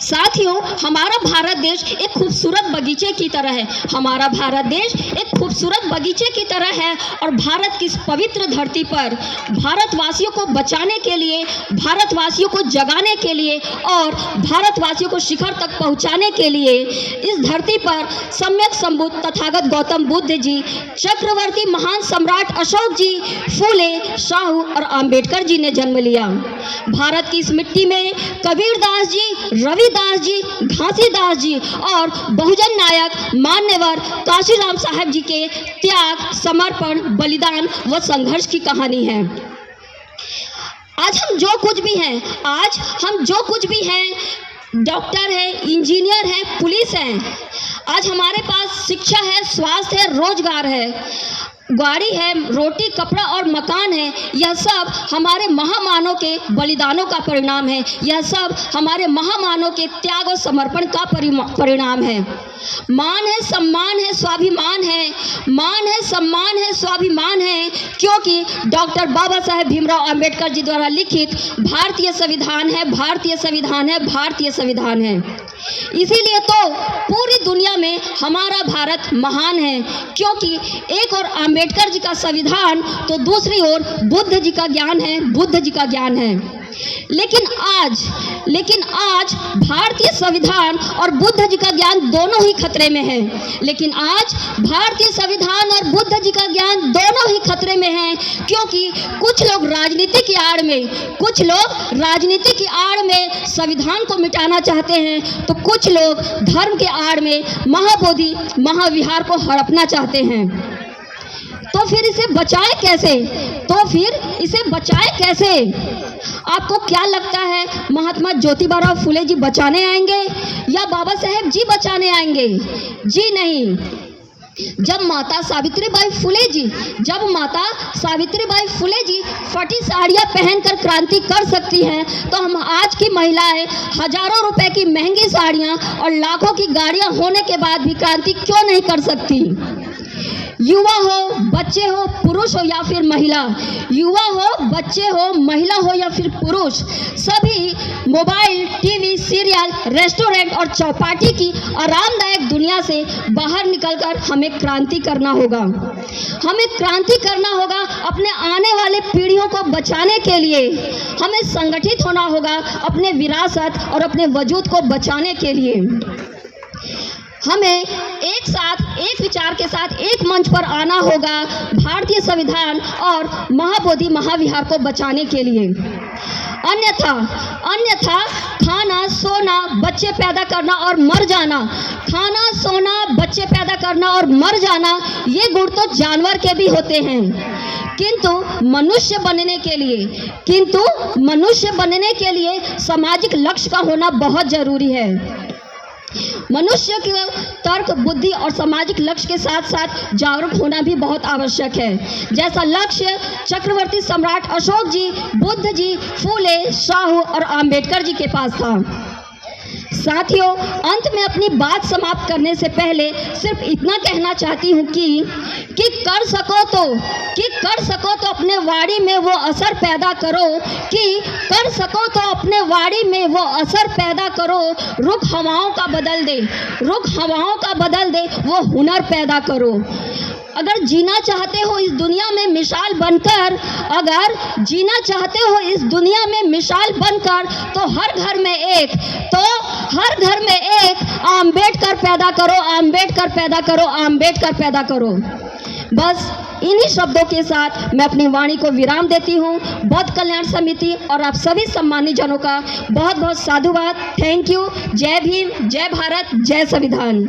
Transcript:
साथियों, हमारा भारत देश एक खूबसूरत बगीचे की तरह है। हमारा भारत देश एक खूबसूरत बगीचे की तरह है और भारत की इस पवित्र धरती पर भारतवासियों को बचाने के लिए, भारतवासियों को जगाने के लिए और भारतवासियों को शिखर तक पहुंचाने के लिए इस धरती पर सम्यक संबुद्ध तथागत गौतम बुद्ध जी, चक्रवर्ती महान सम्राट अशोक जी, फूले, साहू और अंबेडकर जी ने जन्म लिया। भारत की इस मिट्टी में कबीरदास जी, रविदास जी, घासीदास जी और बहुजन नायक मान्यवर काशीराम साहब जी के त्याग, समर्पण, बलिदान व संघर्ष की कहानी है। आज हम जो कुछ भी हैं, डॉक्टर है, इंजीनियर है, पुलिस है, आज हमारे पास शिक्षा है, स्वास्थ्य है, रोजगार है, गाड़ी है, रोटी, कपड़ा और मकान है। यह सब हमारे महामानव के बलिदानों का परिणाम है। यह सब हमारे महामानव के त्याग और समर्पण का परिणाम है। मान है, सम्मान है, स्वाभिमान है। मान है, सम्मान है, स्वाभिमान है, क्योंकि डॉक्टर बाबा साहेब भीमराव अंबेडकर जी द्वारा लिखित भारतीय संविधान है, भारतीय संविधान है, भारतीय संविधान है। इसीलिए तो पूरी दुनिया में हमारा भारत महान है, क्योंकि एक और अंबेडकर जी का संविधान तो दूसरी ओर बुद्ध जी का ज्ञान है, बुद्ध जी का ज्ञान है। लेकिन आज भारतीय संविधान और बुद्ध जी का ज्ञान दोनों ही खतरे में है। लेकिन आज भारतीय संविधान और बुद्ध जी का ज्ञान दोनों ही खतरे में है, क्योंकि कुछ लोग राजनीति की आड़ में संविधान को मिटाना चाहते हैं, तो कुछ लोग धर्म के आड़ में महाबोधि, महाविहार को हड़पना चाहते हैं। तो फिर इसे बचाए कैसे? आपको क्या लगता है, महात्मा ज्योतिबा फुले जी बचाने आएंगे या बाबा साहेब जी बचाने आएंगे? जी नहीं। जब माता सावित्रीबाई फुले जी फटी साड़ियाँ पहनकर क्रांति कर सकती हैं, तो हम आज की महिलाएं हजारों रुपए की महंगी साड़ियाँ और लाखों की गाड़ियाँ होने के बाद भी क्रांति क्यों नहीं कर सकती? युवा हो, बच्चे हो, पुरुष हो या फिर महिला, युवा हो, बच्चे हो, महिला हो या फिर पुरुष, सभी मोबाइल, टीवी, सीरियल, रेस्टोरेंट और चौपाटी की आरामदायक दुनिया से बाहर निकलकर हमें क्रांति करना होगा। अपने आने वाले पीढ़ियों को बचाने के लिए हमें संगठित होना होगा, अपने विरासत और अपने वजूद को बचाने के लिए। हमें एक साथ, एक विचार के साथ एक मंच पर आना होगा भारतीय संविधान और महाबोधि, महाविहार को बचाने के लिए। अन्यथा खाना, सोना, बच्चे पैदा करना और मर जाना, ये गुण तो जानवर के भी होते हैं, किंतु मनुष्य बनने के लिए सामाजिक लक्ष्य का होना बहुत जरूरी है। मनुष्य के तर्क, बुद्धि और सामाजिक लक्ष्य के साथ साथ जागरूक होना भी बहुत आवश्यक है, जैसा लक्ष्य चक्रवर्ती सम्राट अशोक जी, बुद्ध जी, फूले, साहू और अंबेडकर जी के पास था। साथियों, अंत में अपनी बात समाप्त करने से पहले सिर्फ इतना कहना चाहती हूँ कि कर सको तो अपने वाणी में वो असर पैदा करो, रुख हवाओं का बदल दे, वो हुनर पैदा करो। अगर जीना चाहते हो इस दुनिया में मिसाल बनकर, तो हर घर में एक अंबेडकर पैदा करो। बस इन्हीं शब्दों के साथ मैं अपनी वाणी को विराम देती हूँ। बौद्ध कल्याण समिति और आप सभी सम्मानित जनों का बहुत बहुत साधुवाद। Thank you. जय भीम, जय भारत, जय संविधान।